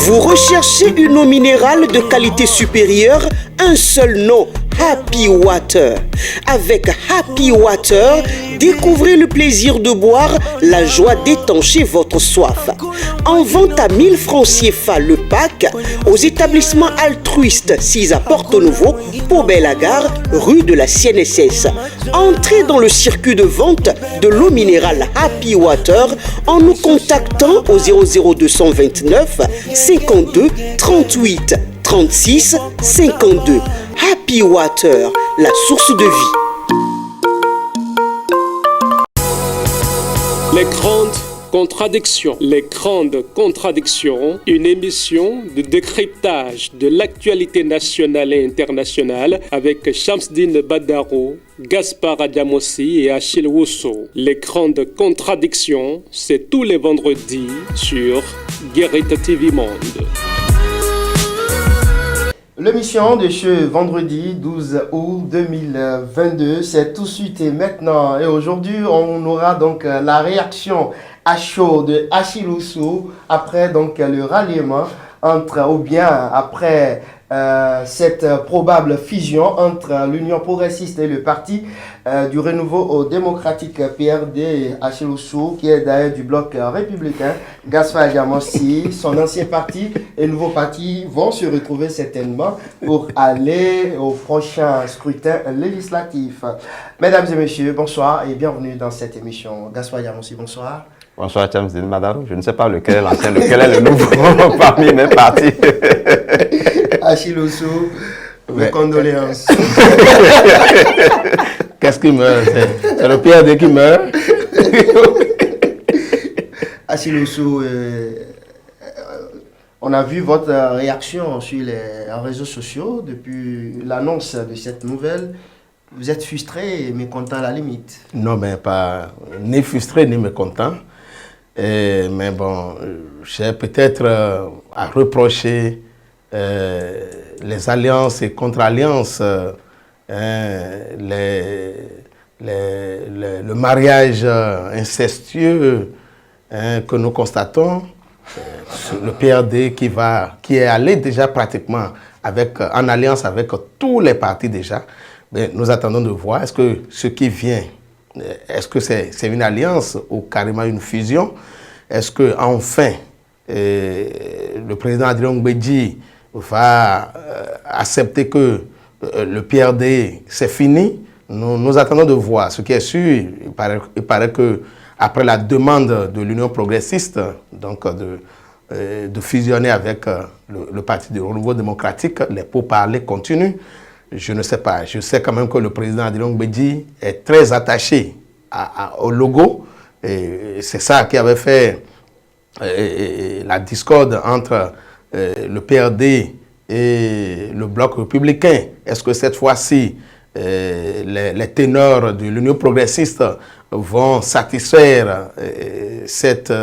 Vous recherchez une eau minérale de qualité supérieure? Un seul nom, Happy Water. Avec Happy Water, découvrez le plaisir de boire, la joie d'étancher votre soif. En vente à 1000 francs CFA le pack aux établissements altruistes 6 à Porto-Nouveau, Pau-Belle-Gare, rue de la CNSS. Entrez dans le circuit de vente de l'eau minérale Happy Water en nous contactant au 00229 52 38 36 52. Happy Water, la source de vie. Les grandes contradictions. Les grandes contradictions, une émission de décryptage de l'actualité nationale et internationale avec Shamsdine Badaro, Gaspard Adjamossi et Achille Rousseau. Les grandes contradictions, c'est tous les vendredis sur Guérite TV Monde. L'émission de ce vendredi 12 août 2022, c'est tout de suite et maintenant. Et aujourd'hui, on aura donc la réaction à chaud de Achille Rousseau après donc le ralliement après cette probable fusion entre l'Union progressiste et le parti du renouveau démocratique PRD, Achille Rousseau, qui est d'ailleurs du bloc républicain, Gaspard Adjamossi, son ancien parti et le nouveau parti vont se retrouver certainement pour aller au prochain scrutin législatif. Mesdames et messieurs, bonsoir et bienvenue dans cette émission. Gaspard Adjamossi, bonsoir. Bonsoir, Shamsdine Badaro. Je ne sais pas lequel est l'ancien, lequel est le nouveau parmi mes partis. Achille Rousseau, mes condoléances. Qu'est-ce qui meurt? C'est le PRD qui meurt. Achille Rousseau, on a vu votre réaction sur les réseaux sociaux depuis l'annonce de cette nouvelle. Vous êtes frustré et mécontent à la limite. Non, mais pas ni frustré ni mécontent. Mais bon, j'ai peut-être à reprocher les alliances et contre-alliances, le mariage incestueux que nous constatons, le PRD qui est allé déjà pratiquement en alliance avec tous les partis déjà. Mais nous attendons de voir, est-ce que ce qui vient, est-ce que c'est une alliance ou carrément une fusion? Est-ce que enfin le président Adrien Mbedji va accepter que le PRD c'est fini? Nous attendons de voir. Ce qui est sûr, il paraît que après la demande de l'Union progressiste, donc de fusionner avec le Parti du renouveau démocratique, les pourparlers continuent. Je ne sais pas. Je sais quand même que le président Adrien Mbedji est très attaché au logo. Et c'est ça qui avait fait la discorde entre le PRD et le bloc républicain. Est-ce que cette fois-ci, les ténors de l'Union progressiste vont satisfaire cette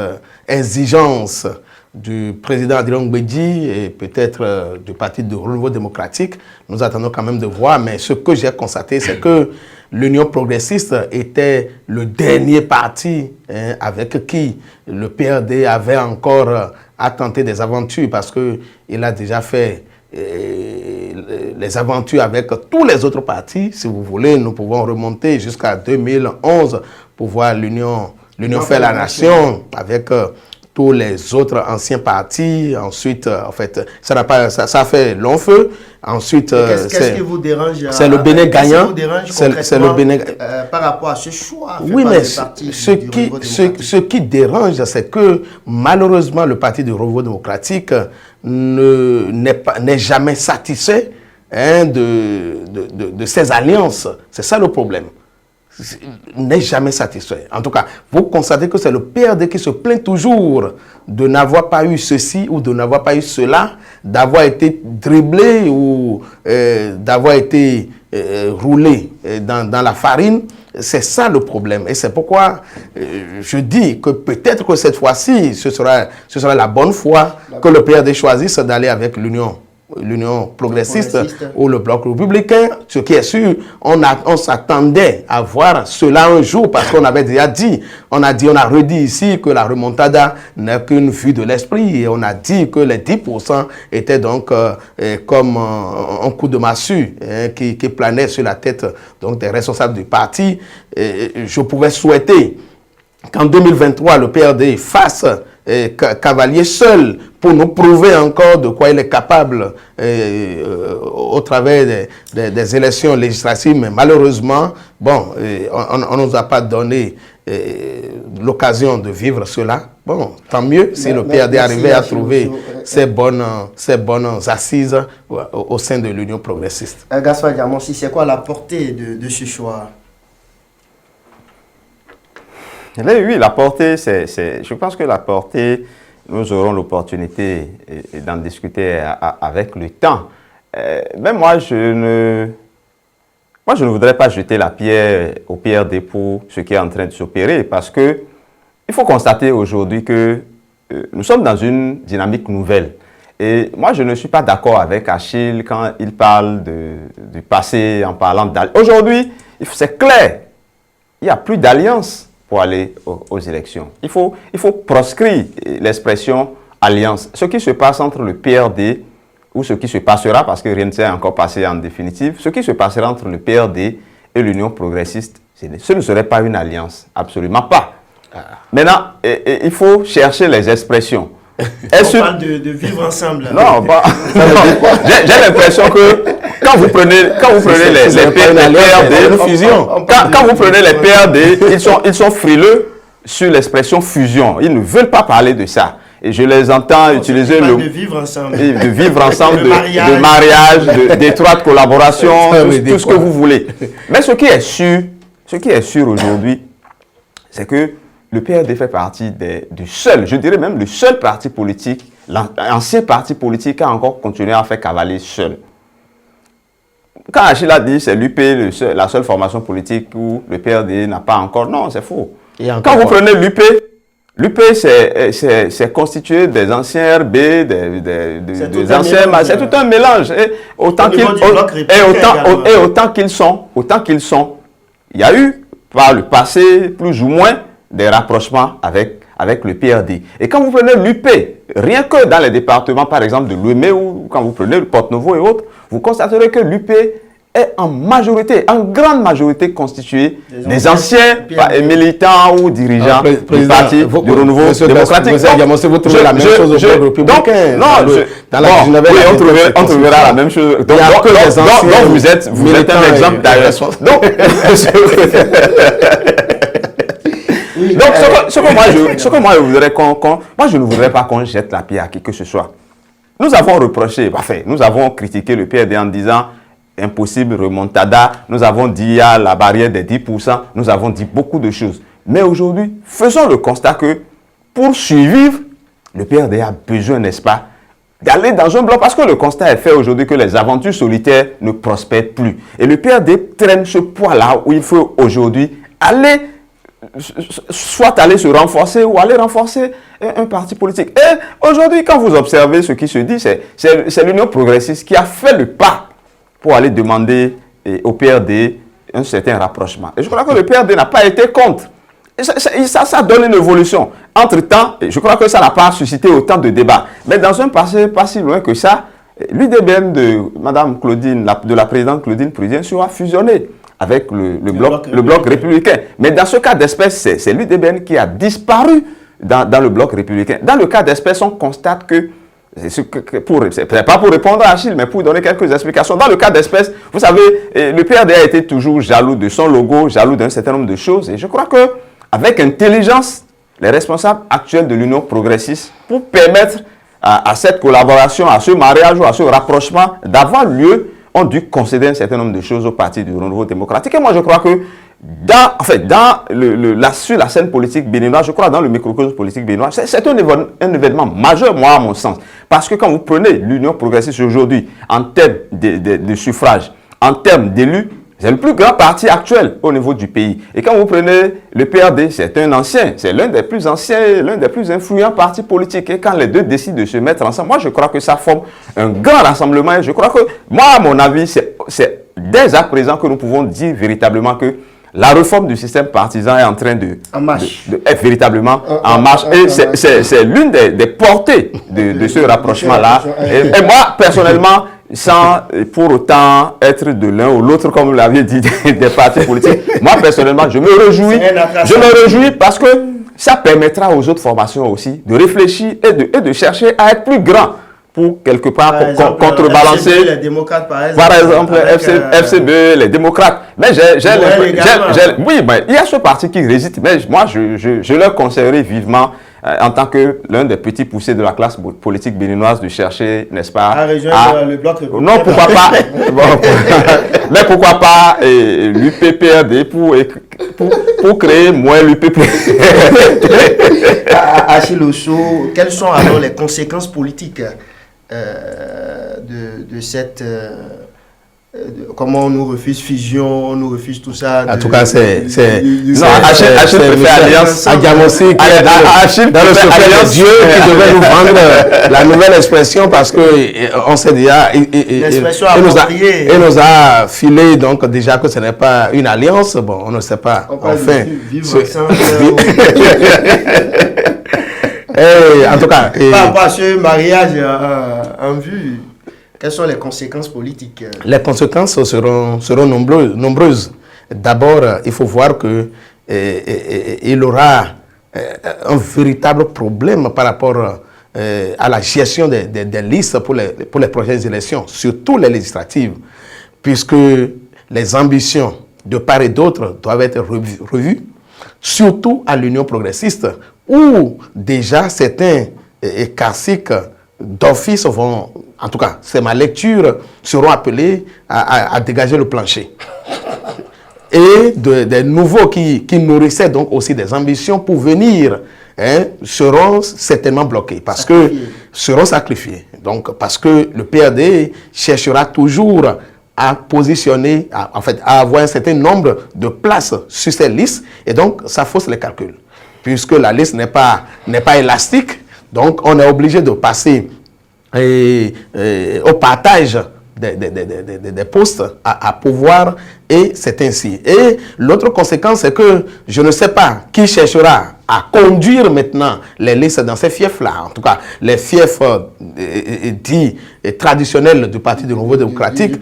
exigence du président Adrien Mbedji et peut-être du Parti du renouveau démocratique? Nous attendons quand même de voir, mais ce que j'ai constaté, c'est que l'Union progressiste était le dernier parti avec qui le PRD avait encore à tenter des aventures, parce qu'il a déjà fait les aventures avec tous les autres partis. Si vous voulez, nous pouvons remonter jusqu'à 2011 pour voir l'Union faire la nation avec tous les autres anciens partis. Ensuite, en fait, ça a fait long feu. Ensuite, qu'est-ce qui vous dérange? C'est le Bénin gagnant. C'est le Bénin par rapport à ce choix. Oui, mais ce qui dérange, c'est que malheureusement, le Parti du renouveau démocratique n'est jamais satisfait de ces alliances. C'est ça le problème. N'est jamais satisfait. En tout cas, vous constatez que c'est le PRD qui se plaint toujours de n'avoir pas eu ceci ou de n'avoir pas eu cela, d'avoir été dribblé ou d'avoir été roulé dans la farine. C'est ça le problème. Et c'est pourquoi je dis que peut-être que cette fois-ci, ce sera la bonne fois que le PRD choisisse d'aller avec l'Union l'Union progressiste ou le bloc républicain. Ce qui est sûr, on s'attendait à voir cela un jour parce qu'on avait déjà dit, on a redit ici que la remontada n'est qu'une vue de l'esprit et on a dit que les 10% étaient donc comme un coup de massue qui planait sur la tête donc, des responsables du parti. Je pouvais souhaiter qu'en 2023, le PRD fasse cavalier seul pour nous prouver encore de quoi il est capable au travers des élections législatives. Mais malheureusement, bon, on ne nous a pas donné l'occasion de vivre cela. Bon, tant mieux si le PRD arrivait à trouver ces bonnes assises au sein de l'Union progressiste. Gaspard Diamonsi, c'est quoi la portée de ce choix? Oui, la portée, je pense que la portée, nous aurons l'opportunité d'en discuter avec le temps. Mais moi, je ne voudrais pas jeter la pierre au PRD pour ce qui est en train de s'opérer, parce que il faut constater aujourd'hui que nous sommes dans une dynamique nouvelle. Et moi, je ne suis pas d'accord avec Achille quand il parle du passé en parlant d'alliance. Aujourd'hui, c'est clair, il n'y a plus d'alliance pour aller aux élections. Il faut proscrire l'expression alliance. Ce qui se passe entre le PRD, ou ce qui se passera, parce que rien ne s'est encore passé en définitive, ce qui se passera entre le PRD et l'Union progressiste, ce ne serait pas une alliance, absolument pas. Maintenant, il faut chercher les expressions. On parle de vivre ensemble. Non, j'ai l'impression que quand vous prenez les PRD, quand vous prenez les PRD, ils sont frileux sur l'expression fusion. Ils ne veulent pas parler de ça. Et je les entends utiliser le mot de vivre ensemble, de mariage, d'étroite collaboration, tout ce que vous voulez. Mais ce qui est sûr aujourd'hui, c'est que le PRD fait partie du seul, je dirais même le seul parti politique, l'ancien parti politique qui a encore continué à faire cavalier seul. Quand Achille a dit c'est l'UP, la seule formation politique où le PRD n'a pas encore, non, c'est faux. Quand vous prenez l'UP, c'est constitué des anciens RB, des anciens... C'est tout un mélange. Et autant qu'ils sont, il y a eu, par le passé, plus ou moins, des rapprochements avec le PRD. Et quand vous prenez l'UP, rien que dans les départements, par exemple, de l'Ouémé, ou quand vous prenez le Porte-Nouveau et autres, vous constaterez que l'UP est en grande majorité constituée des anciens militants ou dirigeants du parti du renouveau démocratique. Vous trouvez la même chose au bloc républicain. On trouvera la même chose. Donc vous êtes un exemple d'ailleurs. Donc, ce que moi je voudrais moi je ne voudrais pas qu'on jette la pierre à qui que ce soit. Nous avons reproché, nous avons critiqué le PRD en disant impossible remontada, nous avons dit il y a la barrière des 10%, nous avons dit beaucoup de choses. Mais aujourd'hui, faisons le constat que pour survivre, le PRD a besoin, n'est-ce pas, d'aller dans un bloc, parce que le constat est fait aujourd'hui que les aventures solitaires ne prospèrent plus. Et le PRD traîne ce poids-là où il faut aujourd'hui soit aller se renforcer ou aller renforcer un parti politique. Et aujourd'hui, quand vous observez ce qui se dit, c'est l'Union progressiste qui a fait le pas pour aller demander au PRD un certain rapprochement. Et je crois que le PRD n'a pas été contre. Et ça donne une évolution. Entre-temps, je crois que ça n'a pas suscité autant de débats. Mais dans un passé pas si loin que ça, l'UDBM de Mme Claudine, de la présidente Claudine Prudien, sera fusionné avec le bloc républicain. Mais dans ce cas d'espèce, c'est l'UDBN qui a disparu dans le bloc républicain. Dans le cas d'espèce, on constate que, c'est pas pour répondre à Achille, mais pour donner quelques explications. Dans le cas d'espèce, vous savez, le PRD a été toujours jaloux de son logo, jaloux d'un certain nombre de choses. Et je crois qu'avec intelligence, les responsables actuels de l'Union progressiste, pour permettre à cette collaboration, à ce mariage ou à ce rapprochement d'avoir lieu, ont dû concéder un certain nombre de choses au Parti du renouveau démocratique. Et moi, je crois que sur la scène politique béninoise, je crois dans le microcosme politique béninois, c'est un événement majeur, moi, à mon sens. Parce que quand vous prenez l'Union progressiste aujourd'hui, en termes de suffrage, en termes d'élus, C'est le plus grand parti actuel au niveau du pays. Et quand vous prenez le PRD, c'est un ancien, c'est l'un des plus anciens, l'un des plus influents partis politiques. Et quand les deux décident de se mettre ensemble, moi je crois que ça forme un grand rassemblement. Et je crois que, moi à mon avis, c'est dès à présent que nous pouvons dire véritablement que la réforme du système partisan est en train être véritablement en marche. Et c'est l'une des portées de ce rapprochement-là. Et moi, personnellement, sans pour autant être de l'un ou l'autre, comme vous l'aviez dit, des partis politiques, moi, personnellement, je me réjouis parce que ça permettra aux autres formations aussi de réfléchir et de chercher à être plus grands pour quelque part contrebalancer FCB, les démocrates par exemple FCB, les démocrates. Mais oui, mais il y a ce parti qui résiste, mais moi je leur conseillerais vivement en tant que l'un des petits poussés de la classe politique béninoise de chercher, n'est-ce pas, à rejoindre le bloc républicain. Non, pourquoi pas mais pourquoi pas l'UPPRD pour créer moins l'UPP. Achille Osso, quelles sont alors les conséquences politiques de cette... comment on nous refuse fusion, on nous refuse tout ça. En tout cas, c'est... Non, Achille préfère alliance. Agamossi qui est dans le secret de Dieu qui devait nous vendre la nouvelle expression parce que on sait déjà... Il nous a filé donc déjà que ce n'est pas une alliance. Bon, on ne sait pas. Enfin... Vivre ensemble. En tout cas... Par rapport à ce mariage en vue... Quelles sont les conséquences politiques? Les conséquences seront nombreuses. D'abord, il faut voir que il aura un véritable problème par rapport à la gestion des listes pour les prochaines élections, surtout les législatives, puisque les ambitions de part et d'autre doivent être revues, surtout à l'Union progressiste, où déjà certains caciques d'office vont, en tout cas, c'est ma lecture, seront appelés à dégager le plancher. Et des nouveaux qui nourrissaient donc aussi des ambitions pour venir, seront certainement bloqués, seront sacrifiés. Donc, parce que le PRD cherchera toujours à positionner, à avoir un certain nombre de places sur ces listes, et donc ça fausse les calculs. Puisque la liste n'est pas élastique, donc on est obligé de passer au partage des postes à pouvoir, et c'est ainsi. Et l'autre conséquence, c'est que je ne sais pas qui cherchera à conduire maintenant les listes dans ces fiefs-là, en tout cas les fiefs dits traditionnels du Parti du Nouveau démocratique.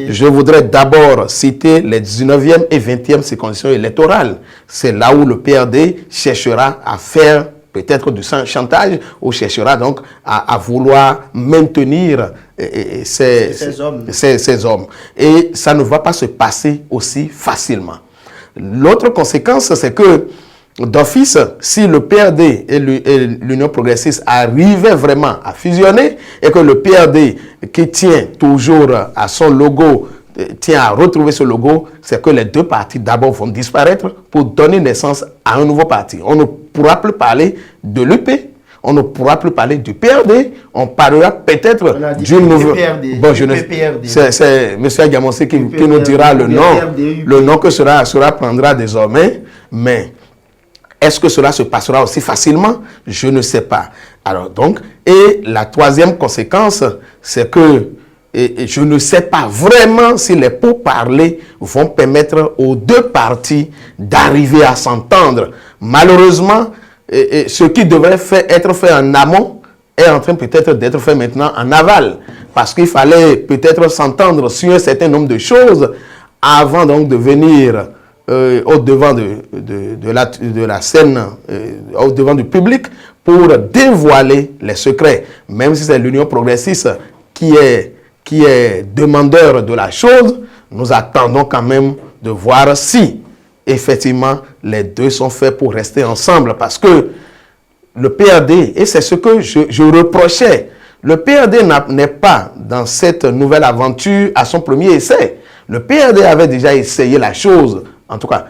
Je voudrais d'abord citer les 19e et 20e circonscriptions électorales. C'est là où le PRD cherchera à faire peut-être du chantage, ou cherchera donc à vouloir maintenir ces hommes. Et ça ne va pas se passer aussi facilement. L'autre conséquence, c'est que d'office, si le PRD et l'Union progressiste arrivaient vraiment à fusionner, et que le PRD qui tient toujours à son logo, tient à retrouver ce logo, c'est que les deux partis d'abord vont disparaître pour donner naissance à un nouveau parti. On ne pourra plus parler de l'UP, on ne pourra plus parler du PRD, on parlera peut-être du nouveau... Bon, c'est M. Agamossi qui nous dira le nom que cela prendra désormais, mais est-ce que cela se passera aussi facilement? Je ne sais pas. Alors donc, et la troisième conséquence, c'est que et je ne sais pas vraiment si les pourparlers vont permettre aux deux partis d'arriver à s'entendre. Malheureusement, ce qui devrait être fait en amont est en train peut-être d'être fait maintenant en aval. Parce qu'il fallait peut-être s'entendre sur un certain nombre de choses avant donc de venir au-devant de la scène, au-devant du public, pour dévoiler les secrets. Même si c'est l'Union progressiste qui est demandeur de la chose, nous attendons quand même de voir si effectivement les deux sont faits pour rester ensemble, parce que le PRD, et c'est ce que je reprochais, le PRD n'est pas dans cette nouvelle aventure à son premier essai. Le PRD avait déjà essayé la chose, en tout cas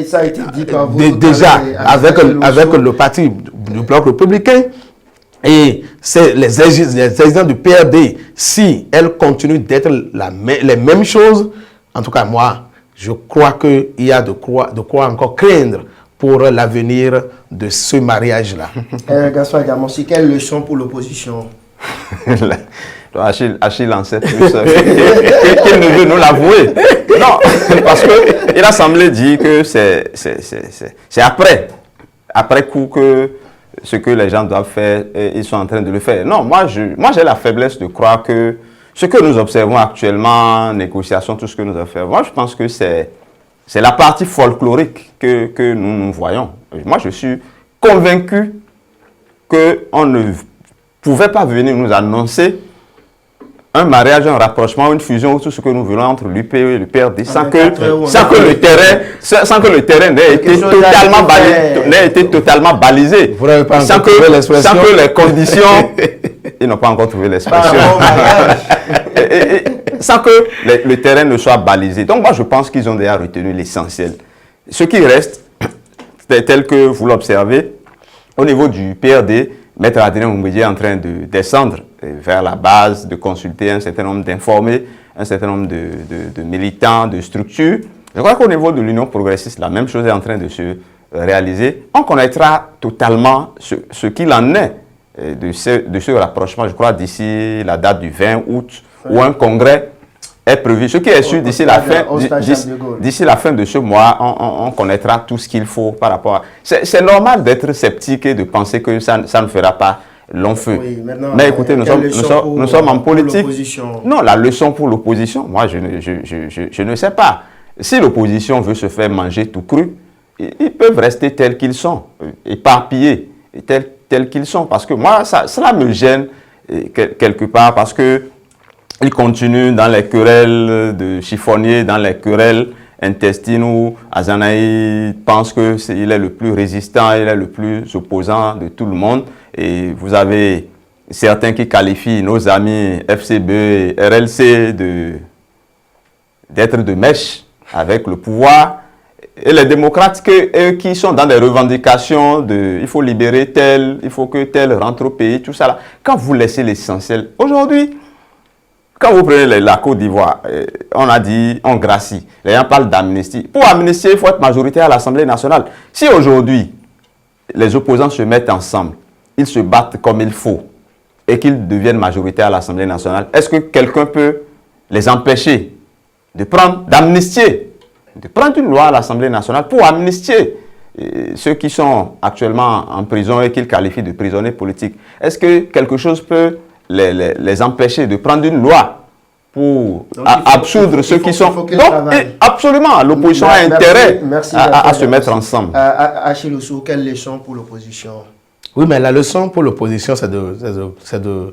ça a été dit par vous déjà avec le parti du bloc républicain. Et c'est les exigences du PRD, si elles continuent d'être les mêmes choses, en tout cas moi, je crois qu'il y a de quoi encore craindre pour l'avenir de ce mariage-là. Gaspard Gamonsi, quelle leçon pour l'opposition? Achille en sait plus qu'il ne veut nous l'avouer. Non, parce qu'il a semblé dire que c'est après coup que ce que les gens doivent faire, ils sont en train de le faire. Non, moi j'ai la faiblesse de croire que ce que nous observons actuellement, négociations, tout ce que nous observons, moi je pense que c'est la partie folklorique que nous voyons. Moi je suis convaincu qu'on ne pouvait pas venir nous annoncer un mariage, un rapprochement, une fusion, ou tout ce que nous voulons entre l'UP et le PRD, sans que le terrain n'ait été totalement balisé, sans que les conditions, ils n'ont pas encore trouvé l'expression, sans que le terrain ne soit balisé. Donc moi je pense qu'ils ont déjà retenu l'essentiel. Ce qui reste, tel que vous l'observez, au niveau du PRD, Maître Adrien Mukwege est en train de descendre vers la base, de consulter un certain nombre d'informés, un certain nombre de militants, de structures. Je crois qu'au niveau de l'Union progressiste, la même chose est en train de se réaliser. On connaîtra totalement ce qu'il en est de ce rapprochement, je crois, d'ici la date du 20 août, où un congrès est prévu. Ce qui est sûr, d'ici la fin de ce mois, on connaîtra tout ce qu'il faut par rapport à... C'est normal d'être sceptique et de penser que ça ne fera pas long feu. Oui, mais écoutez, nous sommes en politique. Non, la leçon pour l'opposition, moi, je ne sais pas. Si l'opposition veut se faire manger tout cru, ils peuvent rester tels qu'ils sont, éparpillés, tels qu'ils sont. Parce que moi, cela me gêne quelque part, parce que ils continuent dans les querelles de chiffonniers, dans les querelles intestines où Azanaï pense qu'il est le plus résistant, il est le plus opposant de tout le monde. Et vous avez certains qui qualifient nos amis FCB et RLC d'être de mèche avec le pouvoir. Et les démocrates qui sont dans des revendications de il faut libérer tel, il faut que tel rentre au pays, tout ça là. Quand vous laissez l'essentiel, aujourd'hui, quand vous prenez la Côte d'Ivoire, on a dit, on gracie. Les gens parlent d'amnistie. Pour amnistier, il faut être majoritaire à l'Assemblée nationale. Si aujourd'hui, les opposants se mettent ensemble, ils se battent comme il faut, et qu'ils deviennent majoritaires à l'Assemblée nationale, est-ce que quelqu'un peut les empêcher d'amnistier, de prendre une loi à l'Assemblée nationale pour amnistier ceux qui sont actuellement en prison et qu'ils qualifient de prisonniers politiques? Est-ce que quelque chose peut les empêcher de prendre une loi pour absoudre ceux qui sont... Donc, absolument, l'opposition a intérêt à se mettre ensemble. Achille Osso, quelle leçon pour l'opposition? Oui, mais la leçon pour l'opposition, c'est de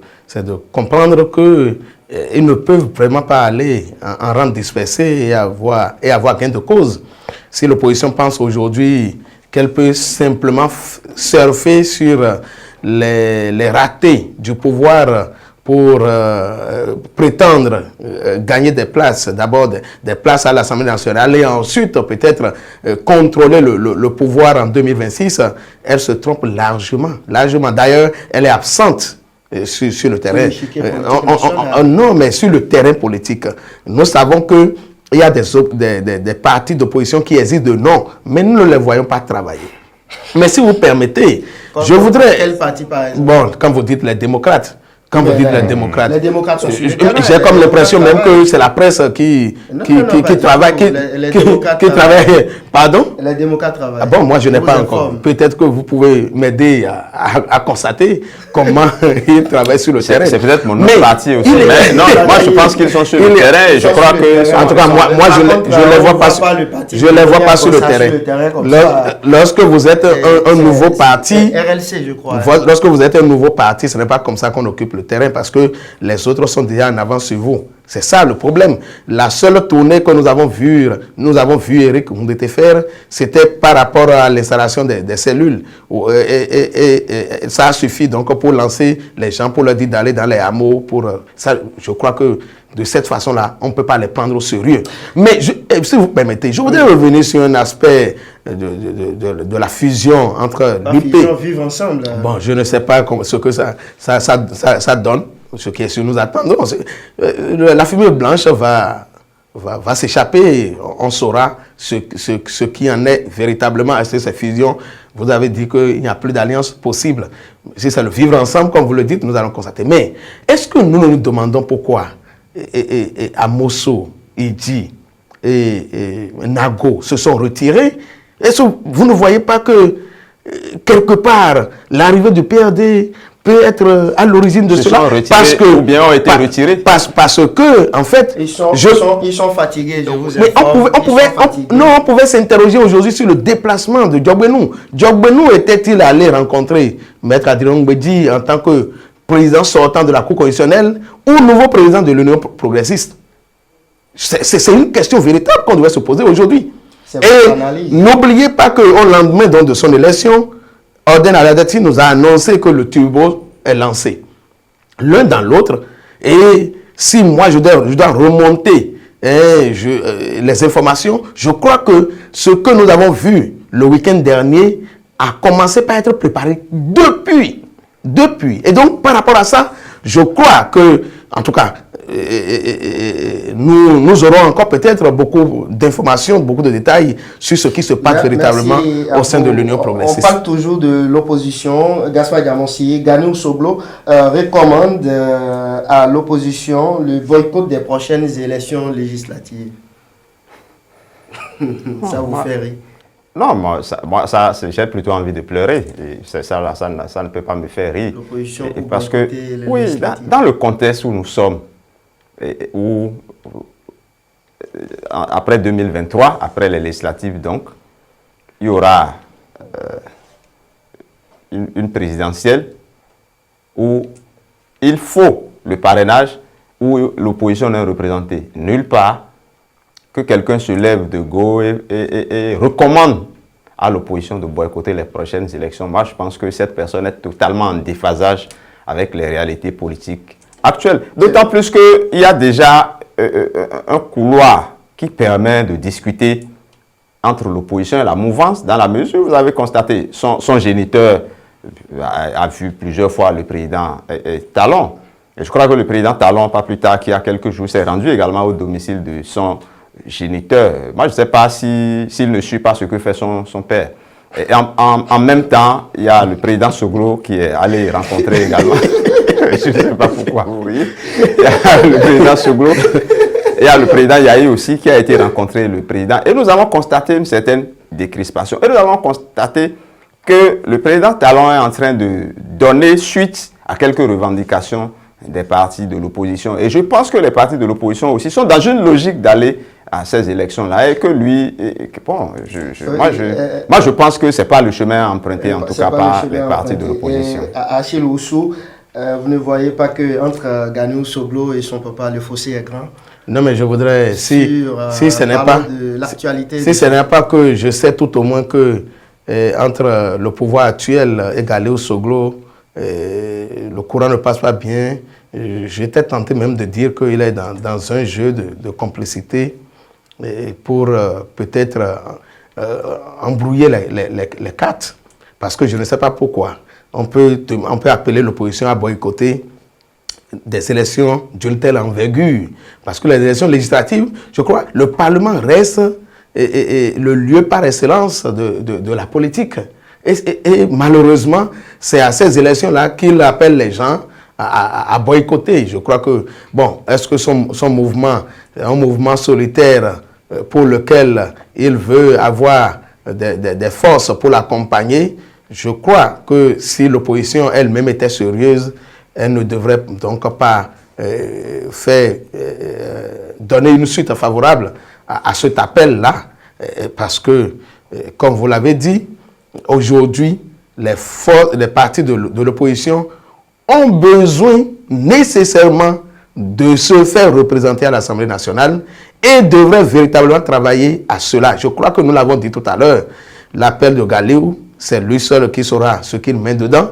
comprendre qu'ils ne peuvent vraiment pas aller en rang dispersé et avoir gain de cause. Si l'opposition pense aujourd'hui qu'elle peut simplement surfer sur les ratés du pouvoir pour prétendre gagner des places, d'abord des places à l'Assemblée nationale et ensuite peut-être contrôler le pouvoir en 2026, elle se trompe largement. D'ailleurs, elle est absente sur le terrain. Non, mais sur le terrain politique. Nous savons que il y a des partis d'opposition qui existent de nom, mais nous ne les voyons pas travailler. Mais si vous permettez, je voudrais... Quel parti, par exemple? Bon, quand vous dites les démocrates, les démocrates sont sur le j'ai comme l'impression même que c'est la presse qui travaille, qui travaille. Pardon? Les démocrates travaillent. Ah bon, moi je n'ai pas encore. Peut-être que vous pouvez m'aider à constater comment ils travaillent sur le terrain. C'est peut-être mon autre parti aussi. Mais non, moi je pense qu'ils sont sur le terrain et je crois que... En tout cas, moi je ne les vois pas sur le terrain. Lorsque vous êtes un nouveau parti... RLC, je crois. Lorsque vous êtes un nouveau parti, ce n'est pas comme ça qu'on occupe le terrain parce que les autres sont déjà en avance sur vous. C'est ça le problème. La seule tournée que nous avons vue Eric Mundete faire, c'était par rapport à l'installation des cellules. Et ça suffit donc pour lancer les gens, pour leur dire d'aller dans les hameaux. Ça, je crois que de cette façon-là, on ne peut pas les prendre au sérieux. Mais si vous permettez, je voudrais revenir sur un aspect de la fusion entre l'UP. La fusion vivre ensemble. Bon, je ne sais pas ce que ça donne. Ce qui est sûr, nous attendons. La fumée blanche va va s'échapper. On saura ce qui en est véritablement à cette fusion. Vous avez dit qu'il n'y a plus d'alliance possible. Si c'est le vivre ensemble, comme vous le dites, nous allons constater. Mais est-ce que nous nous demandons pourquoi Amosso, Idji et Nago se sont retirés? Est-ce que vous ne voyez pas que quelque part l'arrivée du PRD peut être à l'origine de cela, parce que, ou bien ont été retirés. Parce que, en fait, ils sont fatigués, je vous mais on pouvait s'interroger aujourd'hui sur le déplacement de Diogbenou. Diogbenou était-il allé rencontrer Maître Adrien Ngwedi en tant que président sortant de la Cour constitutionnelle ou nouveau président de l'Union progressiste? C'est une question véritable qu'on devait se poser aujourd'hui. Et n'oubliez pas qu'au lendemain donc, de son élection, Orden Aladati nous a annoncé que le turbo est lancé. L'un dans l'autre. Et si moi je dois remonter les informations, je crois que ce que nous avons vu le week-end dernier a commencé par être préparé depuis. Et donc par rapport à ça, je crois que, en tout cas, nous aurons encore peut-être beaucoup d'informations, beaucoup de détails sur ce qui se passe véritablement au sein de l'Union progressiste. On parle toujours de l'opposition. Gaspard Diamonsi, Ganou Soglo recommande à l'opposition le boycott des prochaines élections législatives. Ça vous fait rire? Non, moi j'ai plutôt envie de pleurer. Ça ne peut pas me faire rire. L'opposition parce que, oui, dans le contexte où nous sommes, où après 2023, après les législatives donc, il y aura une présidentielle où il faut le parrainage, où l'opposition n'est représentée nulle part, que quelqu'un se lève de go et recommande à l'opposition de boycotter les prochaines élections. Moi, je pense que cette personne est totalement en déphasage avec les réalités politiques actuelles. D'autant plus qu'il y a déjà un couloir qui permet de discuter entre l'opposition et la mouvance, dans la mesure où vous avez constaté, son géniteur a vu plusieurs fois le président Talon. Et je crois que le président Talon, pas plus tard qu'il y a quelques jours, s'est rendu également au domicile de son géniteur. Moi, je ne sais pas s'il ne suit pas ce que fait son père. Et en même temps, il y a le président Soglo qui est allé rencontrer également. Je ne sais pas pourquoi vous riez. Il y a le président Soglo. Il y a le président Yahi aussi qui a été rencontré le président. Et nous avons constaté une certaine décrispation. Et nous avons constaté que le président Talon est en train de donner suite à quelques revendications des partis de l'opposition. Et je pense que les partis de l'opposition aussi sont dans une logique d'aller à ces élections-là et que lui, bon, moi je pense que ce n'est pas le chemin emprunté en tout cas par les partis de l'opposition. Achille Oussou, vous ne voyez pas qu'entre Ganou Soglo et son papa, le fossé est grand? Non, mais je voudrais, si ce n'est pas que je sais tout au moins que entre le pouvoir actuel et Ganou Soglo, le courant ne passe pas bien. J'étais tenté même de dire qu'il est dans un jeu de complicité pour peut-être embrouiller les cartes. Parce que je ne sais pas pourquoi. On peut appeler l'opposition à boycotter des élections d'une telle envergure. Parce que les élections législatives, je crois, le Parlement reste le lieu par excellence de la politique. Et malheureusement, c'est à ces élections-là qu'il appelle les gens à boycotter. Je crois que, bon, est-ce que son mouvement, un mouvement solitaire pour lequel il veut avoir des forces pour l'accompagner, je crois que si l'opposition elle-même était sérieuse, elle ne devrait donc pas donner une suite favorable à cet appel-là, parce que, comme vous l'avez dit, aujourd'hui, les partis de l'opposition ont besoin nécessairement de se faire représenter à l'Assemblée nationale et devraient véritablement travailler à cela. Je crois que nous l'avons dit tout à l'heure, l'appel de Galéou, c'est lui seul qui saura ce qu'il met dedans.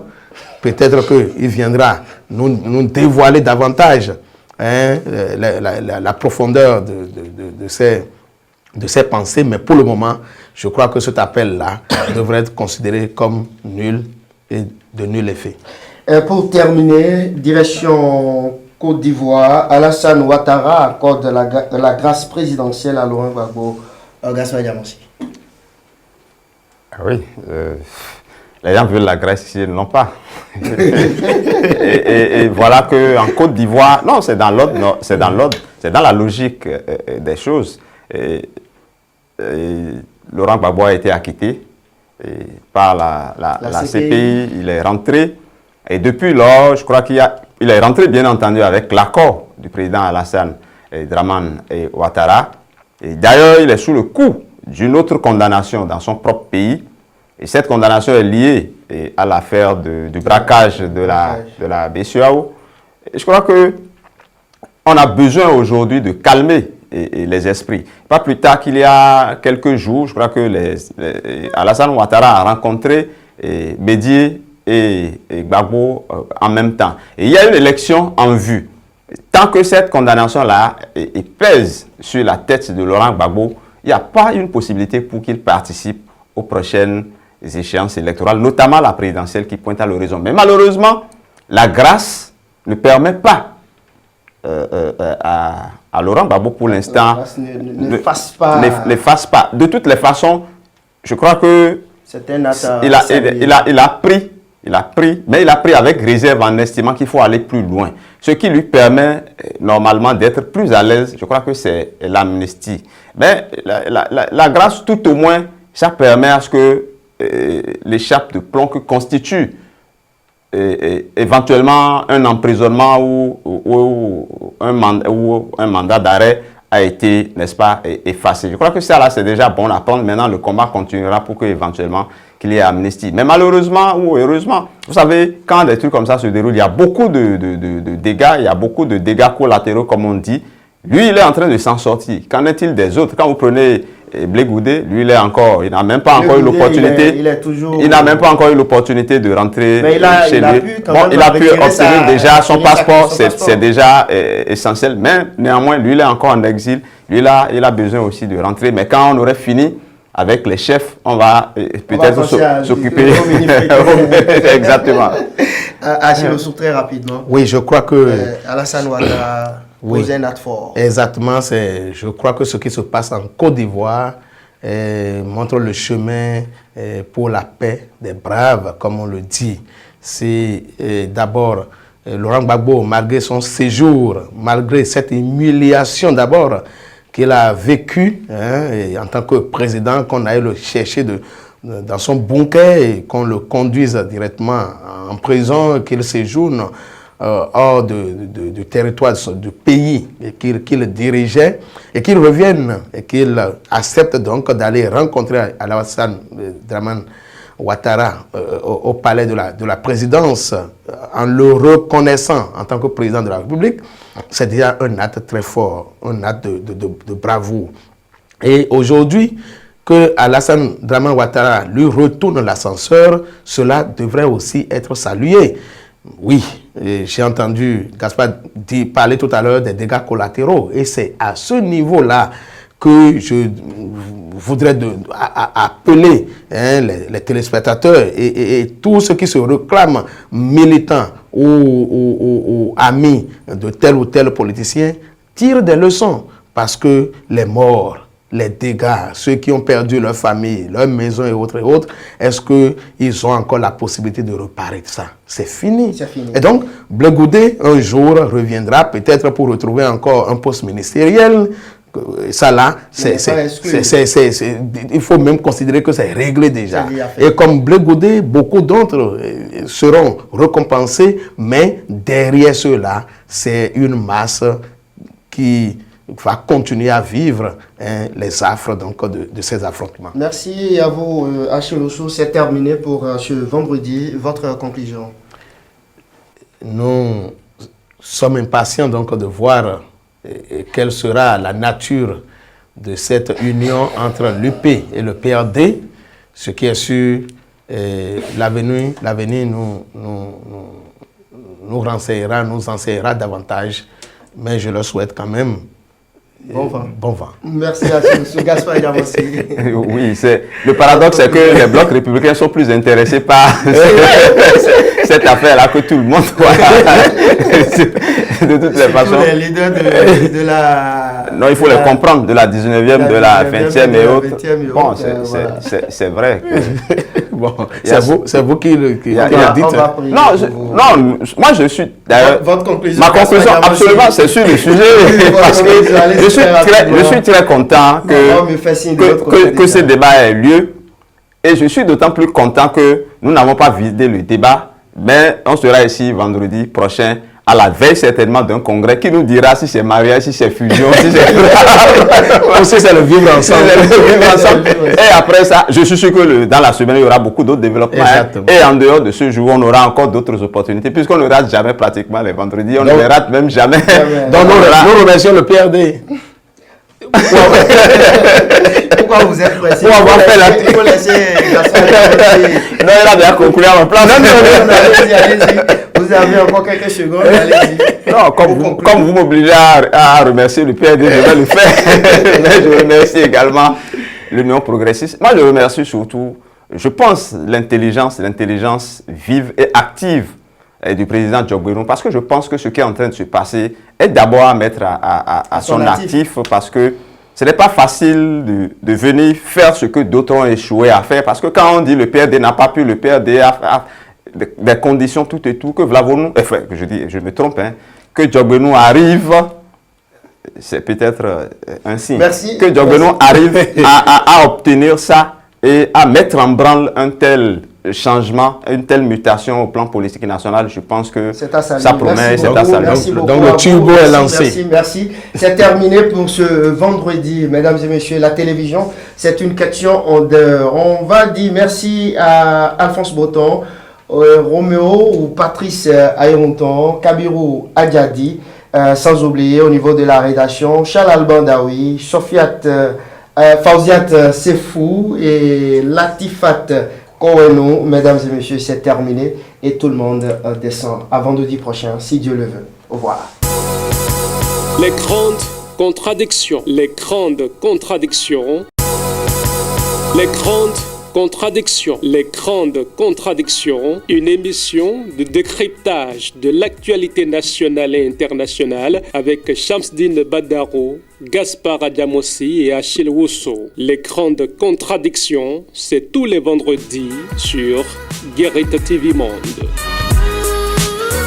Peut-être qu'il viendra nous dévoiler davantage la profondeur de ses pensées, mais pour le moment, je crois que cet appel-là devrait être considéré comme nul et de nul effet. Pour terminer, direction Côte d'Ivoire, Alassane Ouattara accorde la grâce présidentielle à Laurent Gbagbo. Gaspard Diamansi. Ah oui, les gens veulent la grâce ici, ils ne l'ont pas. et voilà qu'en Côte d'Ivoire, non, c'est dans l'ordre, c'est dans la logique des choses. Laurent Gbagbo a été acquitté par la CPI, il est rentré. Et depuis lors, je crois qu'il est rentré bien entendu avec l'accord du président Alassane Dramane Ouattara. Et d'ailleurs, il est sous le coup d'une autre condamnation dans son propre pays. Et cette condamnation est liée à l'affaire du braquage de la BCEAO. Et je crois qu'on a besoin aujourd'hui de calmer les esprits. Pas plus tard qu'il y a quelques jours, je crois que Alassane Ouattara a rencontré Bédié et Gbagbo en même temps. Et il y a une élection en vue. Tant que cette condamnation-là pèse sur la tête de Laurent Gbagbo, il n'y a pas une possibilité pour qu'il participe aux prochaines échéances électorales, notamment la présidentielle qui pointe à l'horizon. Mais malheureusement, la grâce ne permet pas à Laurent Gbagbo pour l'instant ne fasse pas. De toutes les façons, je crois que il a pris avec réserve en estimant qu'il faut aller plus loin. Ce qui lui permet normalement d'être plus à l'aise, je crois que c'est l'amnistie. Mais la grâce, tout au moins, ça permet à ce que les chape de plomb que constitue éventuellement un emprisonnement ou un mandat d'arrêt a été, n'est-ce pas, effacé. Je crois que ça, là, c'est déjà bon à prendre. Maintenant, le combat continuera pour qu'éventuellement, qu'il y ait amnistie. Mais malheureusement ou heureusement, vous savez, quand des trucs comme ça se déroulent, il y a beaucoup de dégâts, il y a beaucoup de dégâts collatéraux, comme on dit. Lui, il est en train de s'en sortir. Qu'en est-il des autres? Quand vous prenez Blé Goudé, lui, il n'a même pas encore eu l'opportunité. Il n'a même pas encore eu l'opportunité de rentrer chez lui. Il a pu obtenir déjà son passeport, c'est déjà essentiel. Mais néanmoins, lui, il est encore en exil. Lui, il a besoin aussi de rentrer. Mais quand on aurait fini avec les chefs, on va peut-être s'occuper. Exactement. Achille Ossou, très rapidement. Oui, je crois que Alassane Ouattara pose un acte fort. Exactement, je crois que ce qui se passe en Côte d'Ivoire montre le chemin pour la paix des braves, comme on le dit. C'est d'abord Laurent Gbagbo, malgré son séjour, malgré cette humiliation d'abord qu'il a vécue en tant que président, qu'on aille le chercher dans son bunker et qu'on le conduise directement en prison, qu'il séjourne hors du territoire du pays et qu'il dirigeait et qu'il revienne et qu'il accepte donc d'aller rencontrer Alassane Dramane Ouattara au palais de la présidence en le reconnaissant en tant que président de la République, c'est déjà un acte très fort, un acte de bravoure. Et aujourd'hui, que Alassane Dramane Ouattara lui retourne l'ascenseur, cela devrait aussi être salué. Oui, j'ai entendu Gaspard parler tout à l'heure des dégâts collatéraux et c'est à ce niveau-là que je voudrais appeler les téléspectateurs et tous ceux qui se réclament militants ou amis de tel ou tel politicien tirent des leçons parce que les morts, les dégâts, ceux qui ont perdu leur famille, leur maison et autres, est-ce qu'ils ont encore la possibilité de réparer ça? C'est fini. Et donc, Blé Goudé, un jour, reviendra peut-être pour retrouver encore un poste ministériel. Ça là, il faut même considérer que c'est réglé déjà. Et comme Blé Goudé, beaucoup d'autres seront récompensés, mais derrière ceux-là, c'est une masse qui va continuer à vivre les affres donc, de ces affrontements. Merci à vous, Achille Ossou. C'est terminé pour ce vendredi. Votre conclusion? Nous sommes impatients donc de voir quelle sera la nature de cette union entre l'UP et le PRD. Ce qui est sûr, l'avenir nous renseignera davantage. Mais je leur souhaite quand même Bon vent. Bon vent. Merci à ce Gaspard Adjamoussi. Oui, le paradoxe, c'est que les blocs républicains sont plus intéressés par cette affaire-là que tout le monde. De toutes les façons. Les leaders de la... Non, il faut les comprendre, de la 19e, de la 20e et autres. Bon, c'est vrai. Bon, c'est vous qui le dites. Non, moi je suis... Votre conclusion. Ma conclusion, absolument, c'est sur le sujet. Parce que je suis très content que ce débat ait lieu. Et je suis d'autant plus content que nous n'avons pas vidé le débat. Mais on sera ici vendredi prochain, à la veille certainement d'un congrès qui nous dira si c'est mariage, si c'est fusion, si c'est... Aussi, c'est le vivre ensemble. Et après ça, je suis sûr que dans la semaine, il y aura beaucoup d'autres développements. Et en dehors de ce jour, on aura encore d'autres opportunités, puisqu'on ne rate jamais pratiquement les vendredis. On ne les rate même jamais. Donc, nous remercions le PRD. Pourquoi vous êtes pressé? Il faut laisser non, il a déjà conclu à ma place. Non, allez-y. Vous avez encore quelques secondes, allez-y. Non, comme vous m'obligez à remercier le PRD, je vais le faire. Mais je remercie également l'Union progressiste. Moi, je remercie surtout, je pense, l'intelligence vive et active du président Djogbenou, parce que je pense que ce qui est en train de se passer est d'abord à mettre à son actif, parce que ce n'est pas facile de venir faire ce que d'autres ont échoué à faire, parce que quand on dit le PRD n'a pas pu, le PRD a des conditions tout et tout, que Vlavonou, enfin, je me trompe, hein, que Djogbenou arrive, c'est peut-être un signe, que Djogbenou arrive à obtenir ça et à mettre en branle un tel changement, une telle mutation au plan politique national. Je pense que ça promet, c'est à saluer. Donc le turbo est lancé. Merci. C'est terminé pour ce vendredi, mesdames et messieurs. La télévision, c'est une question en dehors. On va dire merci à Alphonse Boton, Roméo ou Patrice Ayeronton, Kabirou Adjadi, sans oublier au niveau de la rédaction, Charles Alban Daoui, Sofiat Fauziat Sefou et Latifat Koweno. Mesdames et messieurs, c'est terminé et tout le monde descend à vendredi prochain, si Dieu le veut. Au revoir. Les grandes contradictions. Les grandes contradictions. Les grandes contradictions. Les grandes contradictions. Une émission de décryptage de l'actualité nationale et internationale avec Shamsdine Badaro, Gaspard Adjamoussi et Achille Wusso. Les grandes contradictions, c'est tous les vendredis sur Guérite TV Monde.